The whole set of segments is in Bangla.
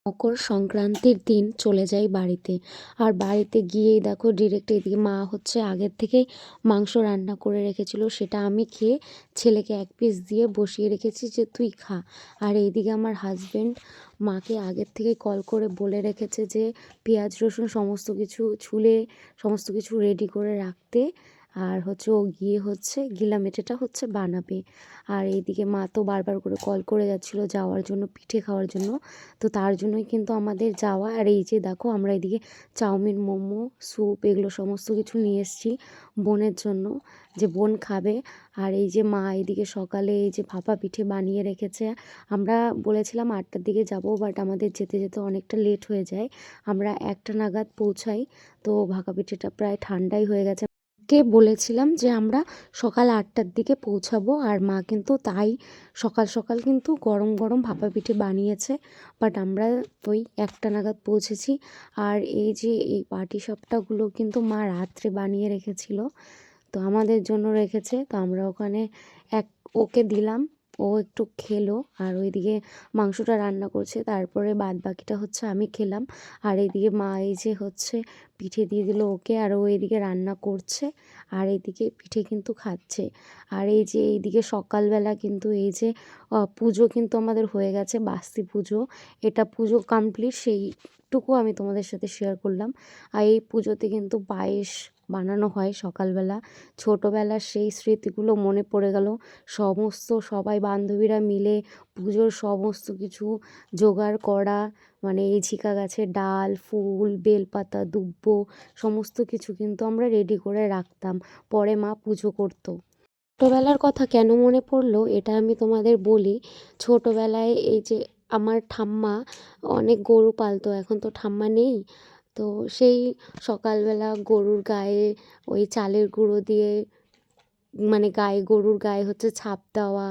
মকর সংক্রান্তির দিন চলে যাই বাড়িতে। আর বাড়িতে গিয়েই দেখো ডিরেক্ট এদিকে মা হচ্ছে আগের থেকেই মাংস রান্না করে রেখেছিল, সেটা আমি খেয়ে ছেলেকে এক পিস দিয়ে বসিয়ে রেখেছি যে তুই খা। আর এইদিকে আমার হাজবেন্ড মাকে আগের থেকে কল করে বলে রেখেছে যে পেঁয়াজ রসুন সমস্ত কিছু ছুলে সমস্ত কিছু রেডি করে রাখতে। আর হচ্ছে ও গিয়ে হচ্ছে গিলা মেটেটা হচ্ছে বানাবে। আর এইদিকে মা তো বারবার করে কল করে যাচ্ছিলো যাওয়ার জন্য, পিঠে খাওয়ার জন্য। তো তার জন্যই কিন্তু আমাদের যাওয়া। আর এই যে দেখো আমরা এদিকে চাউমিন, মোমো, স্যুপ এগুলো সমস্ত কিছু নিয়ে এসেছি বোনের জন্য, যে বোন খাবে। আর এই যে মা এদিকে সকালে এই যে ভাপা পিঠে বানিয়ে রেখেছে। আমরা বলেছিলাম 8টার দিকে যাব, বাট আমাদের যেতে যেতে অনেকটা লেট হয়ে যায়। আমরা 1টা নাগাদ পৌঁছাই। তো ভাপা পিঠেটা প্রায় ঠান্ডাই হয়ে গেছে। কে বলেছিলাম যে আমরা সকাল 8টার দিকে পৌঁছাবো, আর মা কিন্তু তাই সকাল সকাল কিন্তু গরম গরম ভাপা পিঠে বানিয়েছে। বাট আমরা ওই 1টা নাগাদ পৌঁছেছি। আর এই যে এই পাটিসাপটাগুলো কিন্তু মা রাত্রে বানিয়ে রেখেছিল, তো আমাদের জন্য রেখেছে। তো আমরা ওখানে এক ওকে দিলাম, ও একটু খেলো। আর ওইদিকে মাংসটা রান্না করছে, তারপরে বাদ বাকিটা হচ্ছে আমি খেলাম। আর এইদিকে মা এই যে হচ্ছে পিঠে দিয়ে দিল ওকে, আর ও এইদিকে রান্না করছে আর এইদিকে পিঠে কিন্তু খাচ্ছে। আর এই যে এইদিকে সকালবেলা কিন্তু এই যে পুজো কিন্তু আমাদের হয়ে গেছে, বাস্তি পুজো। এটা পুজো কমপ্লিট, সেইটুকু আমি তোমাদের সাথে শেয়ার করলাম। আর এই পুজোতে কিন্তু পায়েস বানানো হয় সকালবেলা। ছোটোবেলার সেই স্মৃতিগুলো মনে পড়ে গেল। সবাই বান্ধবীরা মিলে পুজোর সমস্ত কিছু জোগাড় করা, মানে এই ঝিকা গাছের ডাল, ফুল, বেলপাতা, দুব্বো সমস্ত কিছু কিন্তু আমরা রেডি করে রাখতাম, পরে মা পুজো করতো। ছোটোবেলার কথা কেন মনে পড়লো এটা আমি তোমাদের বলি। ছোটোবেলায় এই যে আমার ঠাম্মা অনেক গরু পালতো, এখন তো ঠাম্মা নেই। তো সেই সকালবেলা গরুর গায়ে ওই চালের গুঁড়ো দিয়ে, মানে গায়ে গরুর গায়ে হচ্ছে ছাপ দেওয়া,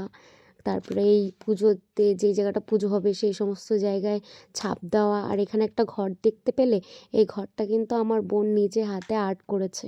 তারপরে এই পুজোতে যে জায়গাটা পুজো হবে সেই সমস্ত জায়গায় ছাপ দেওয়া। আর এখানে একটা ঘর দেখতে পেলে, এই ঘরটা কিন্তু আমার বোন নিজে হাতে আর্ট করেছে।